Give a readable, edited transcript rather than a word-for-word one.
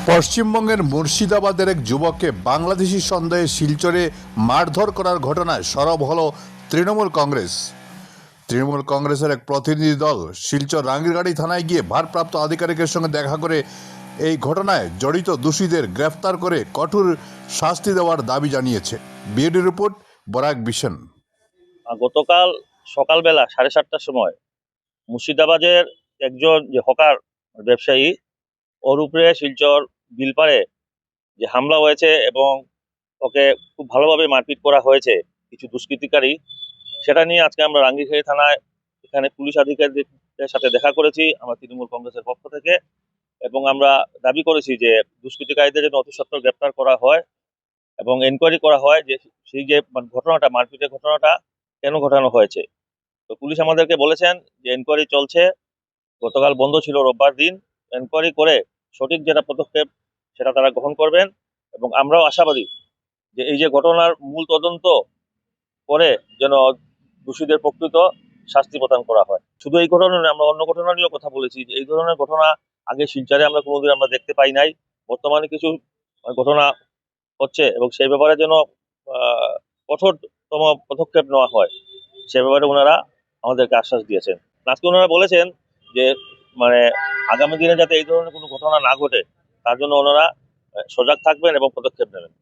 পশ্চিমবঙ্গের মুর্শিদাবাদের এক যুবককে বাংলাদেশি সন্দেহে শিলচরে মারধর করার ঘটনায় সরব হল তৃণমূল কংগ্রেস। তৃণমূল কংগ্রেসের এক প্রতিনিধি দল শিলচর রাঙ্গিরগাড়ি থানায় গিয়ে ভারপ্রাপ্ত আধিকারিকের সঙ্গে দেখা করে এই ঘটনায় জড়িত দোষীদের গ্রেফতার করে কঠোর শাস্তি দেওয়ার দাবি জানিয়েছে। BAD report, Barak vision. গতকাল সকালবেলা 7:30টার সময় মুর্শিদাবাদের একজন যে হকার ব্যবসায়ী, ওর উপরে শিলচর বিলপাড়ে যে হামলা হয়েছে এবং ওকে খুব ভালোভাবে মারপিট করা হয়েছে কিছু দুষ্কৃতিকারী, সেটা নিয়ে আজকে আমরা রাঙ্গিরখাড়ি থানায় এখানে পুলিশ আধিকারিকদের সাথে দেখা করেছি আমরা তৃণমূল কংগ্রেসের পক্ষ থেকে, এবং আমরা দাবি করেছি যে দুষ্কৃতিকারীদের যেন অতি সত্বর গ্রেপ্তার করা হয় এবং এনকোয়ারি করা হয় যে সেই যে ঘটনাটা, মারপিটের ঘটনাটা কেন ঘটানো হয়েছে। তো পুলিশ আমাদেরকে বলেছেন যে এনকোয়ারি চলছে, গতকাল বন্ধ ছিল রোববার দিন, এনকোয়ারি করে সঠিক যেটা পদক্ষেপ সেটা তারা গ্রহণ করবেন, এবং আমরাও আশাবাদী যে এই যে ঘটনার মূল তদন্ত করে যেন দোষীদের প্রকৃত শাস্তি প্রদান করা হয়। শুধু এই ঘটনা নয়, আমরা অন্য ঘটনা নিয়েও কথা বলেছি যে এই ধরনের ঘটনা আগে শিলচরে আমরা কোনোদিন আমরা দেখতে পাই নাই। বর্তমানে কিছু ঘটনা হচ্ছে এবং সেই ব্যাপারে যেন কঠোরতম পদক্ষেপ নেওয়া হয় সে ব্যাপারে ওনারা আমাদেরকে আশ্বাস দিয়েছেন। আজকে ওনারা বলেছেন যে মানে আগামী দিনে যাতে এই ধরনের কোনো ঘটনা না ঘটে তার জন্য ওনারা সজাগ থাকবেন এবং পদক্ষেপ নেবেন।